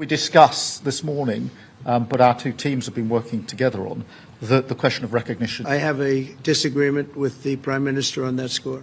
We discussed this morning, but our two teams have been working together on the question of recognition. I have a disagreement with the Prime Minister on that score.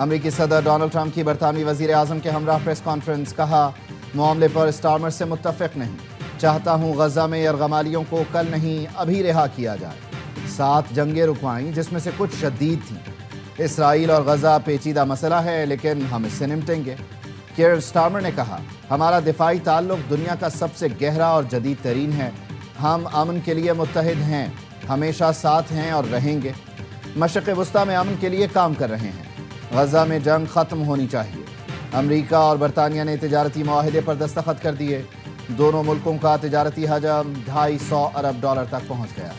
امریکی صدر Donald Trump کی برطانوی وزیر اعظم کے ہمراہ press conference, کہا معاملے پر Starmer سے متفق نہیں، چاہتا ہوں غزہ میں یرغمالیوں کو کل نہیں ابھی رہا کیا جائے۔ 7 جنگیں رکوائیں جس میں سے کچھ شدید تھیں۔ اسرائیل اور غزہ پیچیدہ مسئلہ ہے لیکن ہم اس سے نمٹیں گے۔ کیئر سٹارمر نے کہا ہمارا دفاعی تعلق دنیا کا سب سے گہرا اور جدید ترین ہے، ہم امن کے لیے متحد ہیں، ہمیشہ ساتھ ہیں اور رہیں گے، مشرق وسطیٰ میں امن کے لیے کام کر رہے ہیں، غزہ میں جنگ ختم ہونی چاہیے۔ امریکہ اور برطانیہ نے تجارتی معاہدے پر دستخط کر دیے، دونوں ملکوں کا تجارتی حجم $250 ارب تک پہنچ گیا۔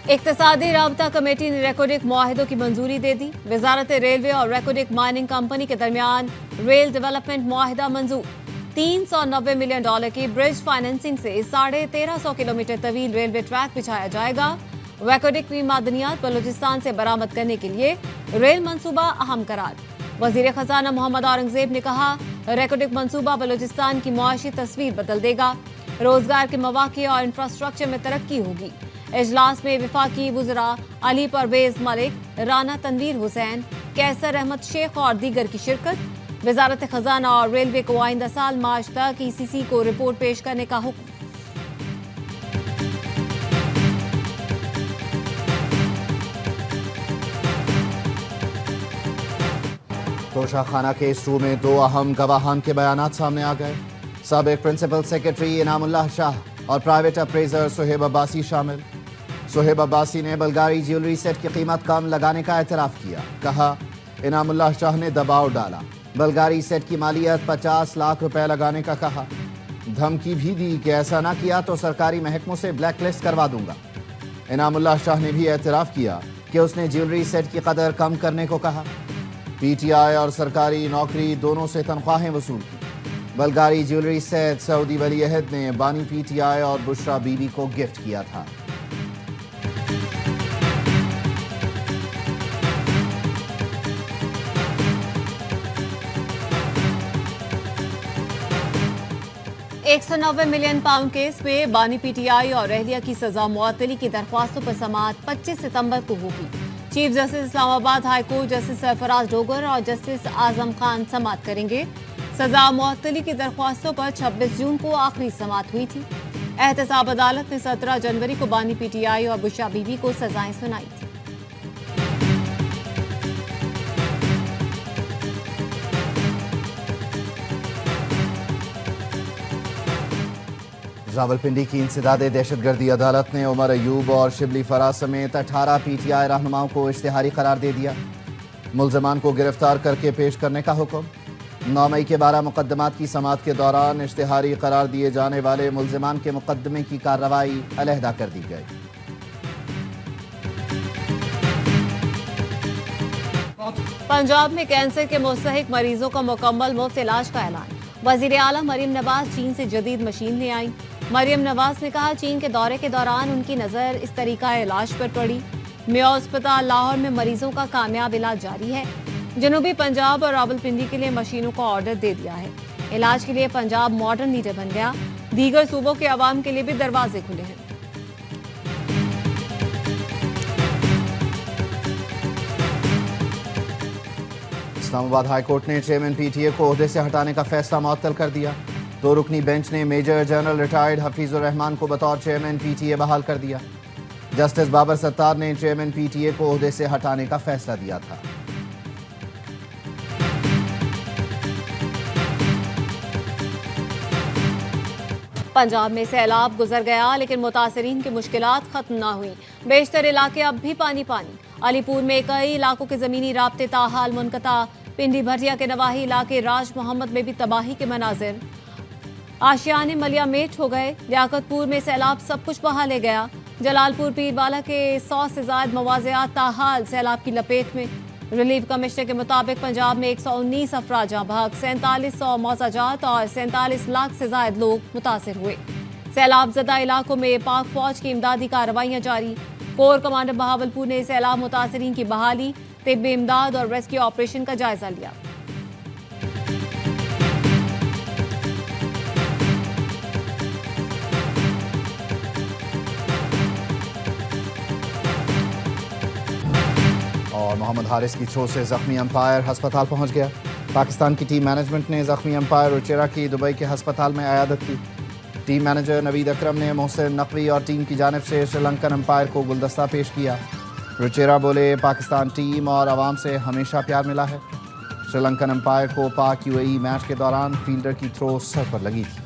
اقتصادی رابطہ کمیٹی نے ریکوڈک معاہدوں کی منظوری دے دی۔ وزارت ریلوے اور ریکوڈک مائننگ کمپنی کے درمیان ریل ڈیولپمنٹ معاہدہ منظور۔ $390 ملین کی برج فائننسنگ سے 1350 کلومیٹر طویل ریلوے ٹریک بچھایا جائے گا۔ ریکوڈک کی معدنیات بلوچستان سے برآمد کرنے کے لیے ریل منصوبہ اہم قرار۔ وزیر خزانہ محمد اورنگزیب نے کہا ریکوڈک منصوبہ بلوچستان کی معاشی تصویر بدل دے گا، روزگار کے مواقع اور انفراسٹرکچر میں ترقی ہوگی۔ اجلاس میں وفاقی وزراء علی پرویز ملک، رانا تنویر حسین، کیسر احمد شیخ اور دیگر کی شرکت۔ وزارت خزانہ اور ریلوے کو آئندہ سال مارچ تک ECC کو رپورٹ پیش کرنے کا حکم۔ توشہ خانہ کیس 2 میں 2 اہم گواہان کے بیانات سامنے آ گئے۔ سابق پرنسپل سیکرٹری انعام اللہ شاہ اور پرائیویٹ اپریزر سہیب عباسی شامل۔ سہیب عباسی نے بلغاری جیولری سیٹ کی قیمت کم لگانے کا اعتراف کیا، کہا انعام اللہ شاہ نے دباؤ ڈالا، بلغاری سیٹ کی مالیت 50 لاکھ روپے لگانے کا کہا، دھمکی بھی دی کہ ایسا نہ کیا تو سرکاری محکموں سے بلیک لسٹ کروا دوں گا۔ انعام اللہ شاہ نے بھی اعتراف کیا کہ اس نے جیولری سیٹ کی قدر کم کرنے کو کہا۔ PTI اور سرکاری نوکری دونوں سے تنخواہیں وصول کی۔ بلغاری جیولری سیٹ سعودی ولی عہد نے بانی PTI اور بشرا بی بی کو گفٹ کیا تھا۔ £190 ملین کیس میں بانی PTI اور اہلیہ کی سزا معطلی کی درخواستوں پر سماعت 25 ستمبر کو ہوگی۔ چیف جسٹس اسلام آباد ہائی کورٹ جسٹس سرفراز ڈوگر اور جسٹس اعظم خان سماعت کریں گے۔ سزا معطلی کی درخواستوں پر 26 جون کو آخری سماعت ہوئی تھی۔ احتساب عدالت نے 17 جنوری کو بانی PTI اور بشرا بی بی کو سزائیں سنائی تھی۔ راولپنڈی کی انسداد دہشت گردی عدالت نے عمر ایوب اور شبلی فراز سمیت 18 PTI رہنماؤں کو اشتہاری قرار دے دیا۔ ملزمان کو گرفتار کر کے پیش کرنے کا حکم۔ 9 مئی کے 12 مقدمات کی سماعت کے دوران اشتہاری قرار دیے جانے والے ملزمان کے مقدمے کی کارروائی علیحدہ کر دی گئی۔ پنجاب میں کینسر کے مستحق مریضوں کا مکمل مفت علاج کا اعلان۔ وزیر اعلیٰ مریم نواز چین سے جدید مشین لے آئیں۔ مریم نواز نے کہا چین کے دورے کے دوران ان کی نظر اس طریقہ علاج پر پڑی۔ میو اسپتال لاہور میں مریضوں کا کامیاب علاج جاری ہے۔ جنوبی پنجاب اور راولپنڈی کے لیے مشینوں کا آرڈر دے دیا ہے۔ علاج کے لیے پنجاب ماڈرن لیڈر بن گیا۔ دیگر صوبوں کے عوام کے لیے بھی دروازے کھلے ہیں۔ اسلام آباد ہائی کورٹ نے چیئرمین PTA کو عہدے سے ہٹانے کا فیصلہ معطل کر دیا۔ 2 رکنی بینچ نے میجر جنرل ریٹائرڈ حفیظ الرحمان کو بطور چیئرمین PTA بحال کر دیا۔ جسٹس بابر ستار نے چیئرمین PTA کو عہدے سے ہٹانے کا فیصلہ دیا تھا۔ پنجاب میں سیلاب گزر گیا لیکن متاثرین کی مشکلات ختم نہ ہوئی۔ بیشتر علاقے اب بھی پانی پانی۔ علی پور میں کئی علاقوں کے زمینی رابطے تاحال منقطع۔ پنڈی بھٹیا کے نواحی علاقے راج محمد میں بھی تباہی کے مناظر۔ آشیانے ملیا میٹ ہو گئے۔ لیاقت پور میں سیلاب سب کچھ بہا لے گیا۔ جلال پور پیروالا کے 100 سے زائد مواضعات تاحال سیلاب کی لپیٹ میں۔ ریلیف کمشنر کے مطابق پنجاب میں 119 افراد جاں بحق، 4700 موضع جات اور 47 لاکھ سے زائد لوگ متاثر ہوئے۔ سیلاب زدہ علاقوں میں پاک فوج کی امدادی کارروائیاں جاری۔ کور کمانڈر بہاولپور نے سیلاب متاثرین کی بحالی، طبی امداد اور ریسکیو آپریشن کا جائزہ لیا۔ اور محمد حارث کی تھرو سے زخمی امپائر ہسپتال پہنچ گیا۔ پاکستان کی ٹیم مینجمنٹ نے زخمی امپائر رچیرا کی دبئی کے ہسپتال میں عیادت کی۔ ٹیم مینیجر نوید اکرم نے محسن نقوی اور ٹیم کی جانب سے سری لنکن امپائر کو گلدستہ پیش کیا۔ رچیرا بولے پاکستان ٹیم اور عوام سے ہمیشہ پیار ملا ہے۔ سری لنکن امپائر کو پاک UAE میچ کے دوران فیلڈر کی تھرو سر پر لگی تھی۔